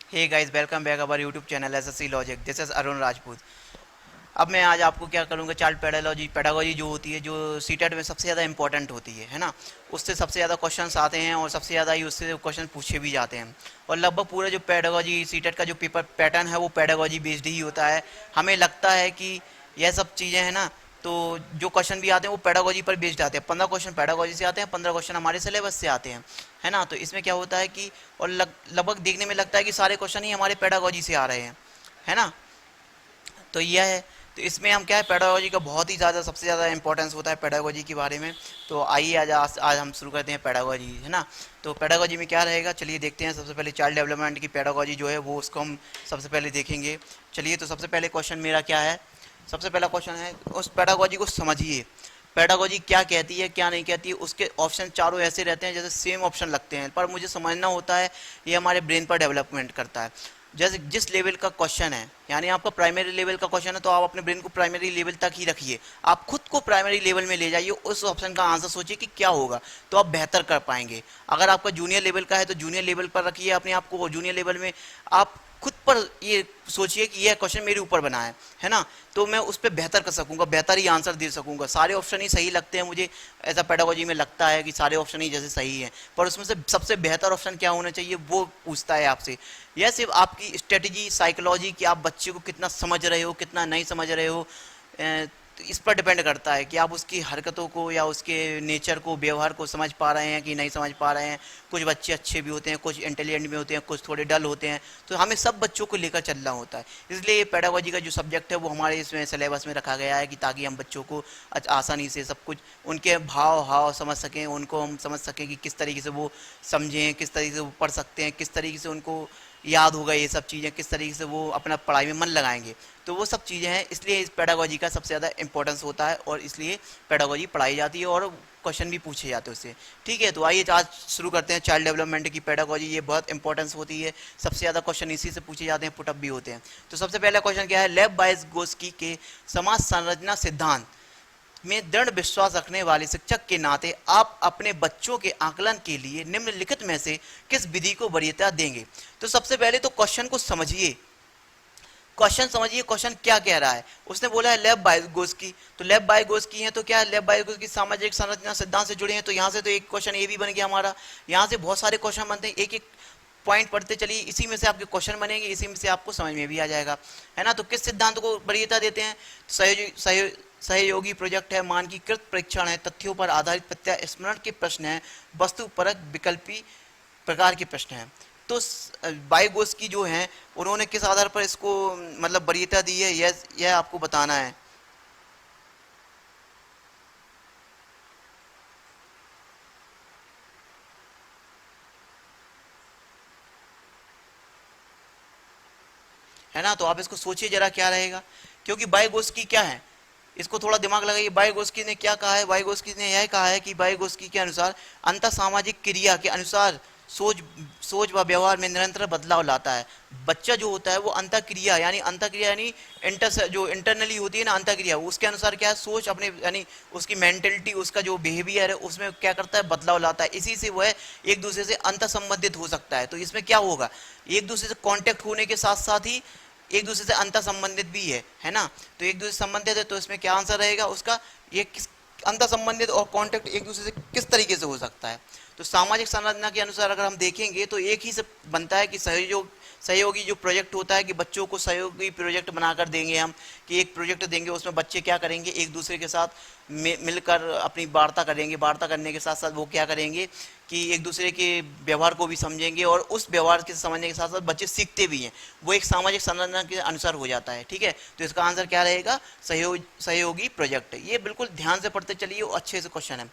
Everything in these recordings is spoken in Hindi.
Hey guys, welcome back our YouTube channel SSC logic. This is Arun Rajput. अब मैं आज आपको क्या करूँगा, चाइल्ड पेडागोजी जो होती है, जो सीटेट में सबसे ज़्यादा इंपॉर्टेंट होती है ना। उससे सबसे ज़्यादा क्वेश्चंस आते हैं और सबसे ज़्यादा ही उससे क्वेश्चन पूछे भी जाते हैं। और लगभग पूरा जो पेडागोजी सीटेट का जो पेपर पैटर्न है वो पेडागोजी बेस्ड ही होता है। हमें लगता है कि यह सब चीज़ें हैं ना, तो जो क्वेश्चन भी आते हैं वो पेडागोजी पर बेस्ड आते हैं। 15 क्वेश्चन पेडागोजी से आते हैं, 15 क्वेश्चन हमारे सिलेबस से आते हैं, है ना। तो इसमें क्या होता है कि और लगभग देखने में लगता है कि सारे क्वेश्चन ही हमारे पेडागोजी से आ रहे हैं, है ना। तो यह है। तो इसमें हम क्या है, पेडागोजी का बहुत ही ज़्यादा सबसे ज़्यादा इंपॉर्टेंस होता है पेडागोजी के बारे में। तो आइए आज हम शुरू करते हैं पेडागोजी, है ना। तो पेडागोजी में क्या रहेगा, चलिए देखते हैं। सबसे पहले चाइल्ड डेवलपमेंट की पेडागोजी जो है वो उसको हम सबसे पहले देखेंगे। चलिए, तो सबसे पहले क्वेश्चन मेरा क्या है, सबसे पहला क्वेश्चन है उस पेडागोजी को समझिए। पेडागोजी क्या कहती है क्या नहीं कहती है, उसके ऑप्शन चारों ऐसे रहते हैं जैसे सेम ऑप्शन लगते हैं, पर मुझे समझना होता है ये हमारे ब्रेन पर डेवलपमेंट करता है। जैसे जिस लेवल का क्वेश्चन है, यानी आपका प्राइमरी लेवल का क्वेश्चन है, तो आप अपने ब्रेन को प्राइमरी लेवल तक ही रखिए। आप खुद को प्राइमरी लेवल में ले जाइए, उस ऑप्शन का आंसर सोचिए कि क्या होगा, तो आप बेहतर कर पाएंगे। अगर आपका जूनियर लेवल का है तो जूनियर लेवल पर रखिए अपने आप को, जूनियर लेवल में आप खुद पर ये सोचिए कि यह क्वेश्चन मेरे ऊपर बना है ना। तो मैं उस पर बेहतर कर सकूंगा, बेहतर ही आंसर दे सकूंगा। सारे ऑप्शन ही सही लगते हैं मुझे, ऐसा पेडागोजी में लगता है कि सारे ऑप्शन ही जैसे सही है, पर उसमें से सबसे बेहतर ऑप्शन क्या होना चाहिए वो पूछता है आपसे। यह सिर्फ आपकी स्ट्रेटजी, साइकोलॉजी कि आप बच्चे को कितना समझ रहे हो, कितना नहीं समझ रहे हो, तो इस पर डिपेंड करता है कि आप उसकी हरकतों को या उसके नेचर को, व्यवहार को समझ पा रहे हैं कि नहीं समझ पा रहे हैं। कुछ बच्चे अच्छे भी होते हैं, कुछ इंटेलिजेंट भी होते हैं, कुछ थोड़े डल होते हैं। तो हमें सब बच्चों को लेकर चलना होता है। इसलिए ये पेडागोजी का जो सब्जेक्ट है वो हमारे इसमें सिलेबस में रखा गया है कि ताकि हम बच्चों को आसानी से सब कुछ, उनके भाव हाव समझ सकें, उनको हम समझ सकें कि किस तरीके से वो समझें, किस तरीके से वो पढ़ सकते हैं, किस तरीके से उनको याद होगा ये सब चीज़ें, किस तरीके से वो अपना पढ़ाई में मन लगाएंगे। तो वो सब चीज़ें हैं, इसलिए इस पेडागोजी का सबसे ज़्यादा इंपॉर्टेंस होता है और इसलिए पेडागोजी पढ़ाई जाती है और क्वेश्चन भी पूछे जाते हैं उससे। ठीक है, तो आइए आज शुरू करते हैं चाइल्ड डेवलपमेंट की पेडागोजी। ये बहुत इंपॉर्टेंस होती है, सबसे ज़्यादा क्वेश्चन इसी से पूछे जाते हैं, पुटअप भी होते हैं। तो सबसे पहला क्वेश्चन क्या है, लेव वाइगोत्स्की के समाज संरचना सिद्धांत में दृढ़ विश्वास रखने वाले शिक्षक के नाते आप अपने बच्चों के आकलन के लिए निम्नलिखित में से किस विधि को वरीयता देंगे। तो सबसे पहले तो क्वेश्चन को समझिए, क्वेश्चन समझिए क्वेश्चन क्या कह रहा है। उसने बोला है लेव वाइगोत्स्की, तो लेव वाइगोत्स्की है तो क्या है, लेव वाइगोत्स्की सामाजिक संरचना सिद्धांत से जुड़े हैं। तो यहाँ से तो एक क्वेश्चन ये भी बन गया हमारा। यहाँ से बहुत सारे क्वेश्चन बनते हैं, एक एक पॉइंट पढ़ते चलिए, इसी में से आपके क्वेश्चन बनेंगे, इसी में से आपको समझ में भी आ जाएगा, है ना। तो किस सिद्धांत को वरीयता देते हैं, सहयोगी प्रोजेक्ट है, मानकीकृत परीक्षण है, तथ्यों पर आधारित प्रत्यास्मरण के प्रश्न है, वस्तुपरक विकल्पी प्रकार के प्रश्न हैं। तो वाइगोत्स्की जो हैं उन्होंने किस आधार पर इसको मतलब वरीयता दी है, यह आपको बताना है ना। तो आप इसको सोचिए जरा क्या रहेगा, क्योंकि वाइगोत्स्की क्या है, इसको थोड़ा दिमाग लगाइए। वाइगोत्स्की ने क्या कहा है, वाइगोत्स्की ने यह कहा है कि वाइगोत्स्की के अनुसार अंतः सामाजिक क्रिया के अनुसार सोच सोच व व्यवहार में निरंतर बदलाव लाता है। बच्चा जो होता है वो अंतःक्रिया यानी इंटर जो इंटरनली होती है ना अंतःक्रिया, उसके अनुसार क्या है, सोच अपने यानी उसकी मेंटेलिटी, उसका जो बिहेवियर है उसमें क्या करता है, बदलाव लाता है। इसी से वह एक दूसरे से अंतर संबंधित हो सकता है। तो इसमें क्या होगा, एक दूसरे से कांटेक्ट होने के साथ साथ ही एक दूसरे से अंतर संबंधित भी है ना। तो एक दूसरे से संबंधित है, तो इसमें क्या आंसर रहेगा उसका, ये किस अंतर संबंधित और कांटेक्ट एक दूसरे से किस तरीके से हो सकता है। तो सामाजिक संरचना के अनुसार अगर हम देखेंगे तो एक ही से बनता है कि सहयोगी जो प्रोजेक्ट होता है कि बच्चों को सहयोगी प्रोजेक्ट बनाकर देंगे हम, कि एक प्रोजेक्ट देंगे उसमें बच्चे क्या करेंगे, एक दूसरे के साथ मिलकर अपनी वार्ता करेंगे। वार्ता करने के साथ साथ वो क्या करेंगे कि एक दूसरे के व्यवहार को भी समझेंगे और उस व्यवहार के समझने के साथ साथ बच्चे सीखते भी हैं। वो एक सामाजिक संरचना के अनुसार हो जाता है। ठीक है, तो इसका आंसर क्या रहेगा, सहयोगी प्रोजेक्ट। ये बिल्कुल ध्यान से पढ़ते चलिए, अच्छे से क्वेश्चन है।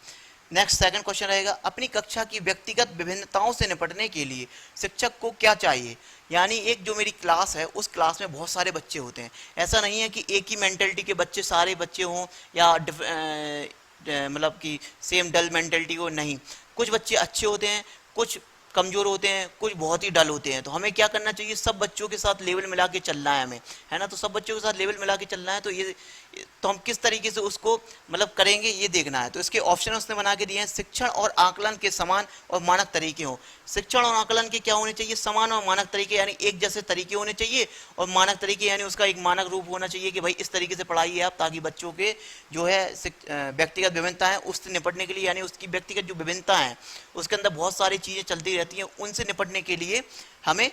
नेक्स्ट सेकंड क्वेश्चन रहेगा, अपनी कक्षा की व्यक्तिगत विभिन्नताओं से निपटने के लिए शिक्षक को क्या चाहिए। यानी एक जो मेरी क्लास है उस क्लास में बहुत सारे बच्चे होते हैं, ऐसा नहीं है कि एक ही मेंटेलिटी के बच्चे सारे बच्चे हों या मतलब कि सेम डल मेंटेलिटी हो, नहीं। कुछ बच्चे अच्छे होते हैं, कुछ कमजोर होते हैं, कुछ बहुत ही डल होते हैं। तो हमें क्या करना चाहिए, सब बच्चों के साथ लेवल मिला के चलना है हमें, है ना। तो सब बच्चों के साथ लेवल मिला के चलना है। तो ये तो हम किस तरीके से उसको मतलब करेंगे ये देखना है। तो इसके ऑप्शन उसने बना के दिए हैं, शिक्षण और आकलन के समान और मानक तरीके हो। शिक्षण और आकलन के क्या होने चाहिए, समान और मानक तरीके, यानी एक जैसे तरीके होने चाहिए। और मानक तरीके यानी उसका एक मानक रूप होना चाहिए कि भाई इस तरीके से पढ़ाइए आप, ताकि बच्चों के जो है व्यक्तिगत विभिन्नता है उससे निपटने के लिए, यानी उसकी व्यक्तिगत जो विभिन्नता है उसके अंदर बहुत सारी चीजें चलती रहती हैं, उनसे निपटने के लिए हमें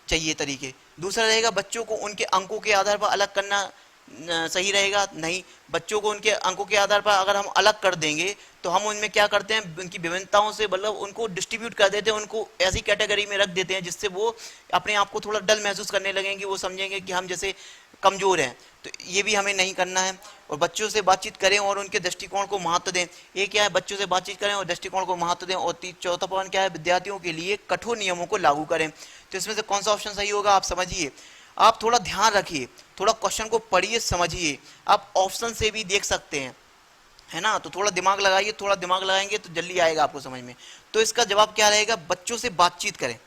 चाहिए तरीके। दूसरा रहेगा बच्चों को उनके अंकों के आधार पर अलग करना सही रहेगा, नहीं। बच्चों को उनके अंकों के आधार पर अगर हम अलग कर देंगे तो हम उनमें क्या करते हैं, उनकी विभिन्नताओं से मतलब उनको डिस्ट्रीब्यूट कर देते हैं, उनको ऐसी कैटेगरी में रख देते हैं जिससे वो अपने आप को थोड़ा डल महसूस करने लगेंगे, वो समझेंगे कि हम जैसे कमजोर हैं। तो ये भी हमें नहीं करना है। और बच्चों से बातचीत करें और उनके दृष्टिकोण को महत्व दें, ये क्या है, बच्चों से बातचीत करें और दृष्टिकोण को महत्व दें। और चौथा पॉइंट क्या है, विद्यार्थियों के लिए कठोर नियमों को लागू करें। तो इसमें से कौन सा ऑप्शन सही होगा आप समझिए, आप थोड़ा ध्यान रखिए, थोड़ा क्वेश्चन को पढ़िए समझिए, आप ऑप्शन से भी देख सकते हैं, है ना। तो थोड़ा दिमाग लगाइए, थोड़ा दिमाग लगाएंगे तो जल्दी आएगा आपको समझ में। तो इसका जवाब क्या रहेगा, बच्चों से बातचीत करें।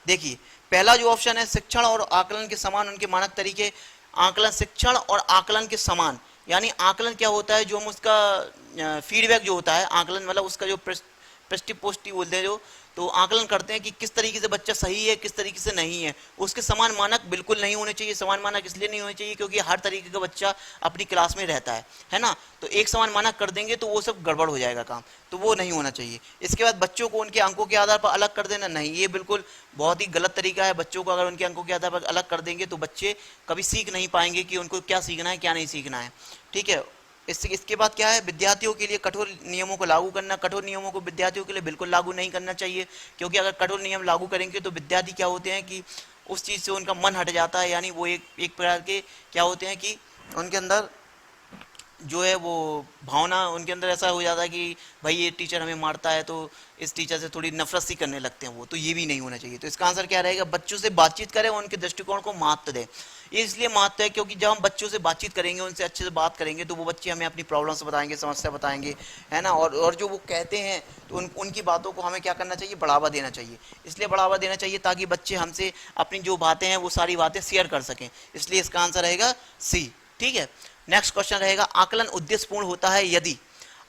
देखिए पहला जो ऑप्शन है, शिक्षण और आकलन के समान उनके मानक तरीके। आकलन, शिक्षण और आकलन के समान, यानी आकलन क्या होता है, जो हम उसका फीडबैक जो होता है, आकलन मतलब उसका जो पृष्टि पोष्टि बोलते हैं जो, तो आकलन करते हैं कि किस तरीके से बच्चा सही है किस तरीके से नहीं है, उसके समान मानक बिल्कुल नहीं होने चाहिए। समान मानक इसलिए नहीं होने चाहिए क्योंकि हर तरीके का बच्चा अपनी क्लास में रहता है ना। तो एक समान मानक कर देंगे तो वो सब गड़बड़ हो जाएगा काम, तो वो नहीं होना चाहिए। इसके बाद बच्चों को उनके अंकों के आधार पर अलग कर देना, नहीं, ये बिल्कुल बहुत ही गलत तरीका है। बच्चों को अगर उनके अंकों के आधार पर अलग कर देंगे तो बच्चे कभी सीख नहीं पाएंगे कि उनको क्या सीखना है क्या नहीं सीखना है, ठीक है। इसके बाद क्या है, विद्यार्थियों के लिए कठोर नियमों को लागू करना। कठोर नियमों को विद्यार्थियों के लिए बिल्कुल लागू नहीं करना चाहिए, क्योंकि अगर कठोर नियम लागू करेंगे तो विद्यार्थी क्या होते हैं कि उस चीज़ से उनका मन हट जाता है, यानी वो एक प्रकार के क्या होते हैं कि उनके अंदर जो है वो भावना उनके अंदर ऐसा हो जाता है कि भाई ये टीचर हमें मारता है, तो इस टीचर से थोड़ी नफरत सी करने लगते हैं वो, तो ये भी नहीं होना चाहिए। तो इसका आंसर क्या रहेगा, बच्चों से बातचीत करें और उनके दृष्टिकोण को महत्व दें। ये इसलिए महत्व है क्योंकि जब हम बच्चों से बातचीत करेंगे, उनसे अच्छे से बात करेंगे, तो वो बच्चे हमें अपनी प्रॉब्लम्स बताएंगे, समस्या बताएंगे, है ना। और जो वो कहते हैं तो उनकी बातों को हमें क्या करना चाहिए, बढ़ावा देना चाहिए। इसलिए बढ़ावा देना चाहिए ताकि बच्चे हमसे अपनी जो बातें हैं वो सारी बातें शेयर कर सकें। इसलिए इसका आंसर रहेगा सी, ठीक है। नेक्स्ट क्वेश्चन रहेगा, आकलन उद्देश्यपूर्ण होता है यदि।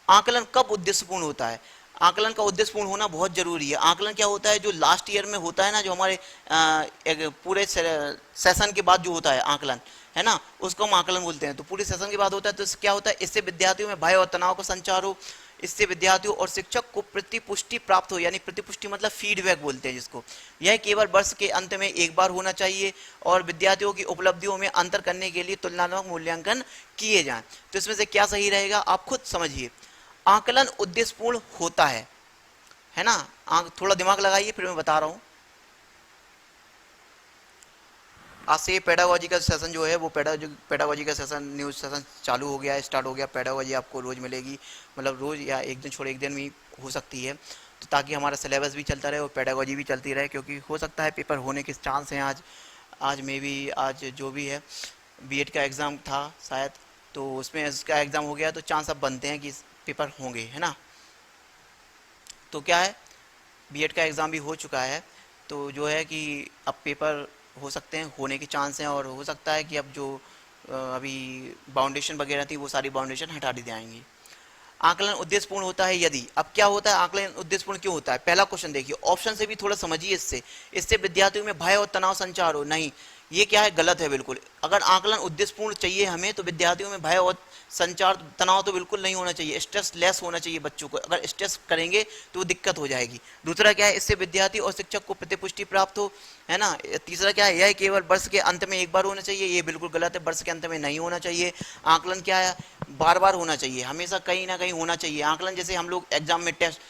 आकलन कब उद्देश्यपूर्ण होता है, आकलन का उद्देश्यपूर्ण होना बहुत जरूरी है। आकलन क्या होता है, जो लास्ट ईयर में होता है ना, जो हमारे एक पूरे सेशन के बाद जो होता है आकलन, है ना, उसको हम आकलन बोलते हैं। तो पूरे सेशन के बाद होता है, तो क्या होता है, इससे विद्यार्थियों में भय और तनाव का संचार हो, इससे विद्यार्थियों और शिक्षक को प्रतिपुष्टि प्राप्त हो, यानी प्रतिपुष्टि मतलब फीडबैक बोलते हैं जिसको। यह केवल वर्ष के अंत में एक बार होना चाहिए और विद्यार्थियों की उपलब्धियों में अंतर करने के लिए तुलनात्मक मूल्यांकन किए जाएं। तो इसमें से क्या सही रहेगा, आप खुद समझिए। आकलन उद्देश्यपूर्ण होता है ना, थोड़ा दिमाग लगाइए, फिर मैं बता रहा हूं। आज से ये पेडागोजी का सेशन जो है वो पेडागोजी का सेशन, न्यूज़ सेशन चालू हो गया है, स्टार्ट हो गया। पेडागोजी आपको रोज़ मिलेगी, मतलब रोज़ या एक दिन छोड़ एक दिन भी हो सकती है, तो ताकि हमारा सिलेबस भी चलता रहे और पेडागोजी भी चलती रहे, क्योंकि हो सकता है पेपर होने के चांस हैं। आज मे भी आज जो भी है बीएड का एग्ज़ाम था शायद, तो उसमें इसका एग्ज़ाम हो गया, तो चांस अब बनते हैं कि पेपर होंगे, है ना। तो क्या है, बीएड का एग्ज़ाम भी हो चुका है, तो जो है कि अब पेपर हो सकते हैं, होने के चांस हैं। और हो सकता है कि अब जो अभी बाउंडेशन वगैरह थी वो सारी बाउंडेशन हटा दी जाएंगी। आकलन उद्देश्यपूर्ण होता है यदि। अब क्या होता है, आकलन उद्देश्यपूर्ण क्यों होता है, पहला क्वेश्चन देखिए, ऑप्शन से भी थोड़ा समझिए। इससे विद्यार्थियों में भय और तनाव संचार हो, नहीं, ये क्या है, गलत है बिल्कुल। अगर आकलन उद्देश्यपूर्ण चाहिए हमें, तो विद्यार्थियों में भय और संचार तनाव तो बिल्कुल नहीं होना चाहिए, स्ट्रेस लेस होना चाहिए बच्चों को। अगर स्ट्रेस करेंगे तो दिक्कत हो जाएगी। दूसरा क्या है, इससे विद्यार्थी और शिक्षक को प्रतिपुष्टि प्राप्त हो, है ना। तीसरा क्या है, यह केवल वर्ष के अंत में एक बार होना चाहिए, ये बिल्कुल गलत है, वर्ष के अंत में नहीं होना चाहिए। आकलन क्या है, बार बार होना चाहिए, हमेशा कहीं ना कहीं होना चाहिए आकलन। जैसे हम लोग एग्जाम में टेस्ट,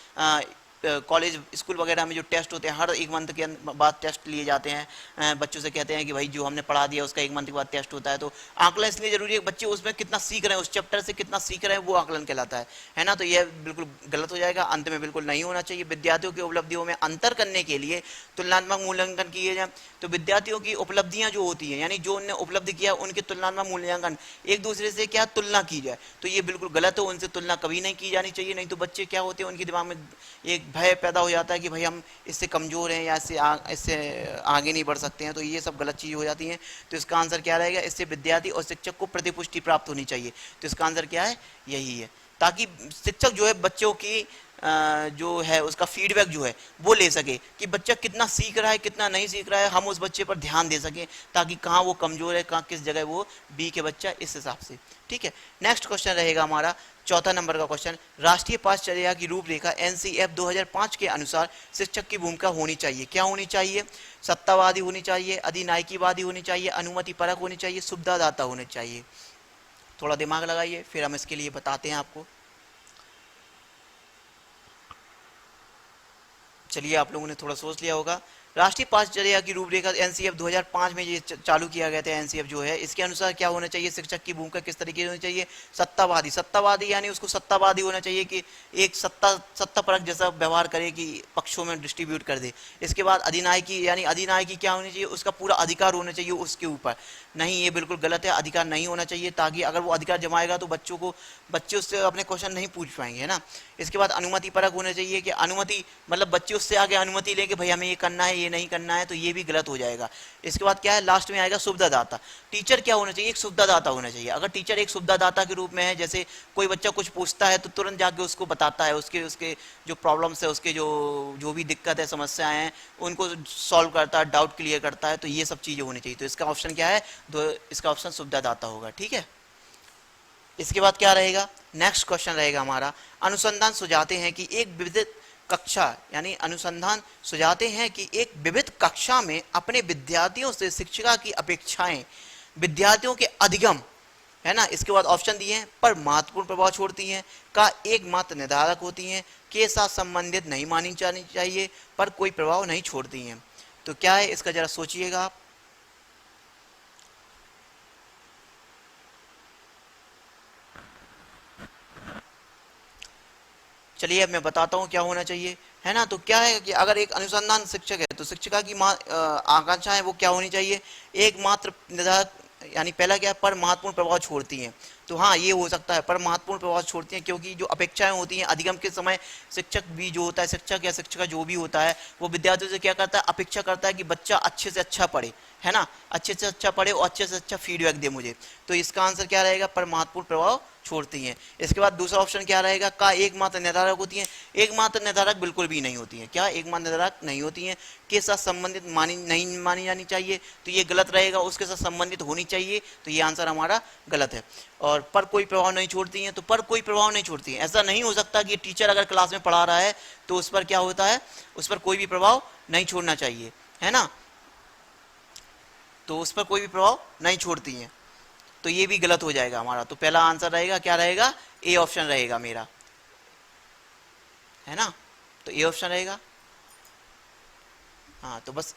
कॉलेज स्कूल वगैरह में जो टेस्ट होते हैं, हर एक मंथ के बाद टेस्ट लिए जाते हैं, बच्चों से कहते हैं कि भाई जो हमने पढ़ा दिया उसका एक मंथ के बाद टेस्ट होता है। तो आकलन इसलिए जरूरी है, बच्चे उसमें कितना सीख रहे हैं, उस चैप्टर से कितना सीख रहे हैं, वो आकलन कहलाता है ना। तो यह बिल्कुल गलत हो जाएगा, अंत में बिल्कुल नहीं होना चाहिए। विद्यार्थियों की उपलब्धियों में अंतर करने के लिए तुलनात्मक मूल्यांकन किए जाए। तो विद्यार्थियों की उपलब्धियां जो होती हैं, यानी जो उन्होंने उपलब्धि किया, उनके तुलनात्मक मूल्यांकन एक दूसरे से क्या तुलना की जाए, तो ये बिल्कुल गलत है, उनसे तुलना कभी नहीं की जानी चाहिए। नहीं तो बच्चे क्या होते हैं, उनके दिमाग में एक भय पैदा हो जाता है कि भाई हम इससे कमज़ोर हैं या इससे आगे नहीं बढ़ सकते हैं, तो ये सब गलत चीज़ हो जाती हैं। तो इसका आंसर क्या रहेगा, इससे विद्यार्थी और शिक्षक को प्रतिपुष्टि प्राप्त होनी चाहिए। तो इसका आंसर क्या है, यही है, ताकि शिक्षक जो है बच्चों की जो है उसका फीडबैक जो है वो ले सके कि बच्चा कितना सीख रहा है कितना नहीं सीख रहा है, हम उस बच्चे पर ध्यान दे सकें ताकि कहाँ वो कमज़ोर है, कहाँ किस जगह वो वीक है बच्चा, इस हिसाब से। ठीक है, नेक्स्ट क्वेश्चन रहेगा हमारा चौथा नंबर का क्वेश्चन, राष्ट्रीय पाठचर्या की रूपरेखा एनसीएफ 2005 के अनुसार शिक्षक की भूमिका होनी चाहिए, क्या होनी चाहिए, सत्तावादी होनी चाहिए, अधिनायकीवादी होनी चाहिए, अनुमति परक होनी चाहिए, सुविधादाता होनी चाहिए। थोड़ा दिमाग लगाइए, फिर हम इसके लिए बताते हैं आपको। चलिए, आप लोगों ने थोड़ा सोच लिया होगा। राष्ट्रीय पाठचर्या की रूपरेखा एनसीएफ 2005 में ये चालू किया गया था, एनसीएफ जो है, इसके अनुसार क्या होना चाहिए, शिक्षक की भूमिका किस तरीके से होनी चाहिए, सत्तावादी। सत्तावादी यानी उसको सत्तावादी होना चाहिए कि एक सत्ता परक जैसा व्यवहार करे कि पक्षों में डिस्ट्रीब्यूट कर दे। इसके बाद अधिनायकी, यानी अधिनायकी क्या होनी चाहिए, उसका पूरा अधिकार होना चाहिए उसके ऊपर। नहीं, ये बिल्कुल गलत है, अधिकार नहीं होना चाहिए, ताकि अगर वो अधिकार जमाएगा तो बच्चे उससे अपने क्वेश्चन नहीं पूछ पाएंगे, है ना। इसके बाद अनुमति परक होना चाहिए कि अनुमति मतलब बच्चे उससे आगे अनुमति लेके भाई हमें ये करना है ये नहीं करना है, तो ये भी गलत हो जाएगा। इसके बाद क्या है, लास्ट में आएगा सुविधादाता। टीचर क्या होना चाहिए, एक सुविधादाता होना चाहिए। अगर टीचर एक सुविधादाता के रूप में है, जैसे कोई बच्चा कुछ पूछता है तो तुरंत जाके उसको बताता है, उसके उसके जो प्रॉब्लम्स है, उसके जो भी दिक्कत है, समस्याएं हैं, उनको सॉल्व करता है, डाउट क्लियर करता है, तो ये सब चीज़ें होनी चाहिए। तो इसका ऑप्शन क्या है, तो इसका ऑप्शन सुविधादाता होगा। ठीक है, इसके बाद क्या रहेगा, नेक्स्ट क्वेश्चन रहेगा हमारा, अनुसंधान सुझाते हैं कि एक विविध कक्षा, यानी अनुसंधान सुझाते हैं कि एक विविध कक्षा में अपने विद्यार्थियों से शिक्षिका की अपेक्षाएं विद्यार्थियों के अधिगम, है ना, इसके बाद ऑप्शन दिए हैं, पर महत्वपूर्ण प्रभाव छोड़ती हैं, का एकमात्र निर्धारक होती हैं, के साथ संबंधित नहीं मानी जानी चाहिए, पर कोई प्रभाव नहीं छोड़ती हैं। तो क्या है इसका जरा सोचिएगा आप। चलिए अब मैं बताता हूँ क्या होना चाहिए, है ना। तो क्या है कि अगर एक अनुसंधान शिक्षक है तो शिक्षिका की आकांक्षा है वो क्या होनी चाहिए, एकमात्र निर्धारक, यानी पहला क्या है, पर महत्वपूर्ण प्रभाव छोड़ती हैं। तो हाँ, ये हो सकता है, पर महत्वपूर्ण प्रभाव छोड़ती हैं, क्योंकि जो अपेक्षाएं होती हैं अधिगम के समय, शिक्षक भी जो होता है, शिक्षक या शिक्षिका जो भी होता है, वो विद्यार्थियों से क्या करता है, अपेक्षा करता है कि बच्चा अच्छे से अच्छा पढ़े, है ना, अच्छे से अच्छा पढ़े और अच्छे से अच्छा फीडबैक दे मुझे। तो इसका आंसर क्या रहेगा, पर महत्वपूर्ण प्रभाव छोड़ती हैं। इसके बाद दूसरा ऑप्शन क्या रहेगा, का एकमात्र निर्धारक होती हैं, एकमात्र निर्धारक बिल्कुल भी नहीं होती हैं। क्या एकमात्र निर्धारक नहीं होती हैं, के साथ संबंधित नहीं मानी जानी चाहिए, तो ये गलत रहेगा, उसके साथ संबंधित होनी चाहिए, तो ये आंसर हमारा गलत है। और पर कोई प्रभाव नहीं छोड़ती हैं, तो पर कोई प्रभाव नहीं छोड़ती हैं, ऐसा नहीं हो सकता कि टीचर अगर क्लास में पढ़ा रहा है तो उस पर क्या होता है, उस पर कोई भी प्रभाव नहीं छोड़ना चाहिए, है ना, तो उस पर कोई भी प्रभाव नहीं छोड़ती हैं, तो ये भी गलत हो जाएगा हमारा। तो पहला आंसर रहेगा, क्या रहेगा, ए ऑप्शन रहेगा मेरा, है ना, तो ए ऑप्शन रहेगा। हाँ, तो बस